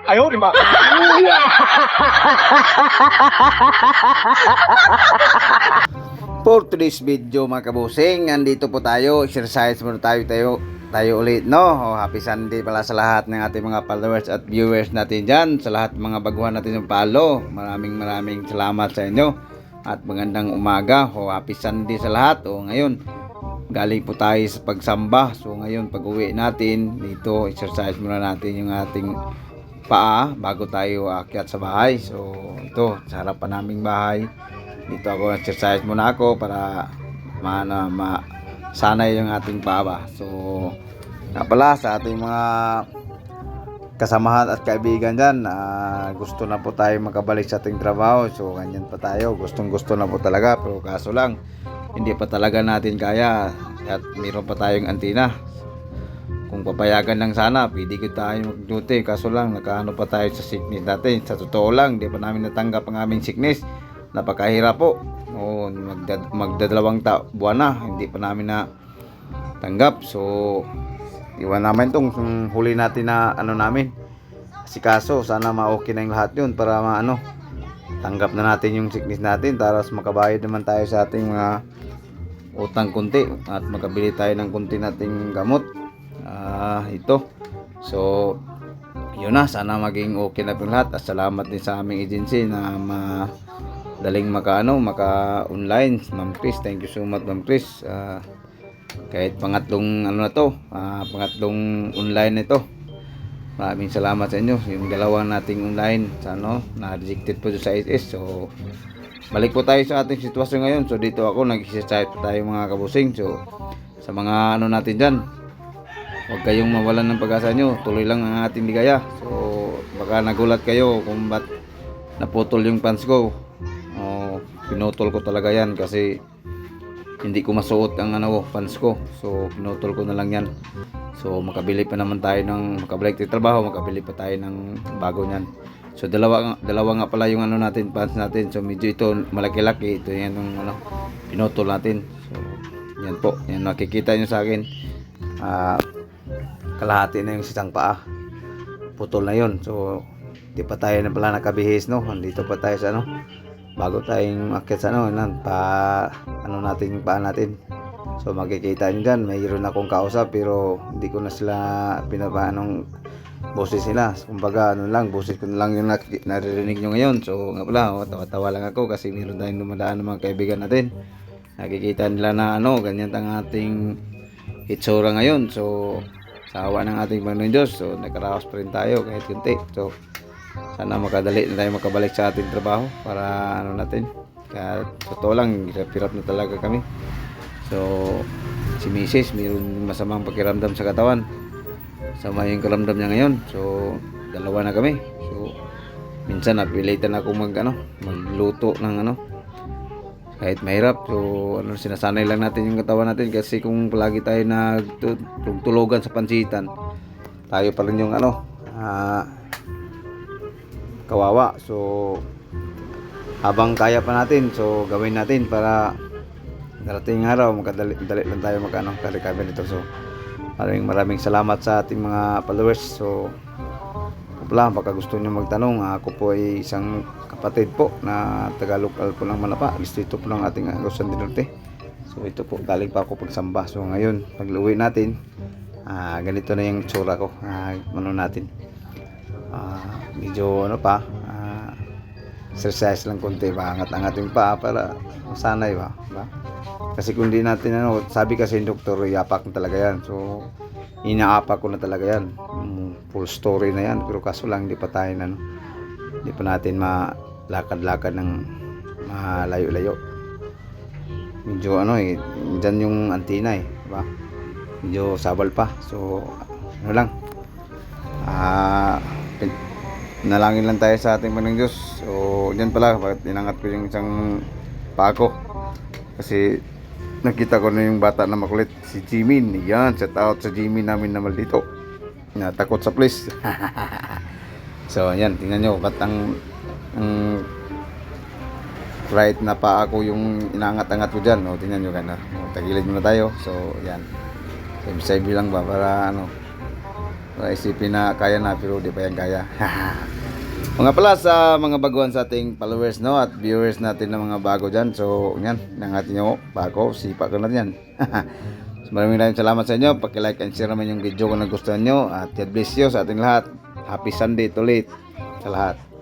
Ayaw, lima. For today's video mga kabusing, andito po tayo, exercise muna tayo ulit, no? Happy Sunday pala sa lahat ng ating mga followers at viewers natin dyan, sa lahat mga baguhan natin yung follow. Maraming salamat sa inyo at magandang umaga. Happy Sunday sa lahat. Ngayon galing po tayo sa pagsamba, so ngayon pag uwi natin dito, exercise muna natin yung ating paa bago tayo aakyat sa bahay. So ito sa harapan naming bahay, dito ako exercise muna ako para sanay yung ating paa. So nga pala sa ating mga kasamahan at kaibigan dyan, gusto na po tayo makabalik sa ating trabaho. So ganyan pa tayo, gustong gusto na po talaga, pero kaso lang hindi pa talaga natin kaya at mayroon pa tayong antina. Kung papayagan lang sana, pwede ko tayo mag-duty, kaso lang nakaano pa tayo sa sickness natin. Sa totoo lang, hindi pa namin natanggap ang aming sickness. Napakahirap po. Magdadalawang buwan na, hindi pa namin na tanggap. So iwan namin itong huli natin na namin. Kasi kaso, sana ma-okay na yung lahat yun para tanggap na natin yung sickness natin. Tapos makabayad naman tayo sa ating mga utang kunti at makabili tayo ng kunti nating gamot. Ito. So yun na, sana maging okay na po lahat. At salamat din sa aming agency na daling maka-online. Ma'am Chris, thank you so much Ma'am Chris. Kahit pangatlong pangatlong online ito. Maraming salamat sa inyo. Yung dalawang nating online na-rejected po sa SS. So balik po tayo sa ating sitwasyon ngayon. So dito ako nag-exercise po tayo mga kabusing. So sa mga natin dyan, huwag kayong mawalan ng pag-asa nyo. Tuloy lang ang ating ligaya. So baka nagulat kayo kung ba't naputol yung pants ko. Pinutol ko talaga yan kasi hindi ko masuot ang pants ko. So pinutol ko na lang yan. So makabili pa naman tayo makabalik tayo trabaho, makabili pa tayo ng bago niyan. So dalawa nga pala yung natin, pants natin. So medyo ito malaki-laki. Ito yan yung pinutol natin. So yan po. Yan nakikita nyo sa akin. Kalahati na yung isang paa. Putol na yun. So di pa tayo na pala nakabihis, no? Andito pa tayo sa bago tayong akyat sa natin yung paa natin. So makikita nyo dyan, mayroon akong kausap pero hindi ko na sila boses nila. Kumbaga boses ko na lang yung naririnig nyo ngayon. So nga pala, tawa-tawa lang ako kasi mayroon tayong dumadaan ng mga kaibigan natin. Nakikita nila na ganyan ang ating itsura ngayon. So sa awa ng ating Panginoon Diyos, so nakaraos pa rin tayo kahit kunti. So sana makadali na tayo makabalik sa ating trabaho para natin. Kaya totoo lang, hirap na talaga kami. So si Mrs. mayroon masamang pakiramdam sa katawan. Sama yung karamdam niya ngayon. So dalawa na kami. So minsan napilitan ako magluto ng kahit mahirap. So sinasanay lang natin yung katawan natin kasi kung palagi tayo nagtulugan sa pansitan, tayo pa rin yung kawawa. So habang kaya pa natin, so gawin natin para darating araw makadali lang tayo recover nito. So maraming salamat sa ating mga followers. So baka gusto niyo magtanong, ako po ay isang kapatid po na taga-local po ng Manapa, distrito po ng ating Agusan del Norte. So ito po, galing pa ako pagsamba. So ngayon pag uwi natin, ganito na yung tsura ko. Natin medyo exercise lang konti, angat-angat yung paa para masanay ba? Kasi kung di natin sabi kasi yung doktor, iapak na talaga yan. So inaapak ko na talaga yan, full story na yan. Pero kaso lang hindi pa tayo hindi pa natin malakad-lakad ng malayo-layo. Medyo dyan yung antina diba? Medyo sabal pa. So lang, nalangin lang tayo sa ating Panginoong Diyos. So dyan pala, bakit inangat ko yung isang paa ko, kasi nakita ko na yung bata na makulit, si Jimin. Yan, shout out sa Jimin namin na maldito, natakot sa police. So yan, tingnan nyo ba't ang right na paa ko yung inangat-angat ko dyan. Tingnan nyo tagilid muna tayo. So yan, save lang ba para Isipin na kaya na pero di pa yan kaya. Mga pala sa mga baguhan sa ating followers no at viewers natin na mga bago dyan. So yan, nangatin nyo bago, sipa ko na yan. So, maraming salamat sa inyo. Paki-like and share naman yung video kung nagustuhan nyo. At God bless you sa ating lahat. Happy Sunday ulit sa lahat.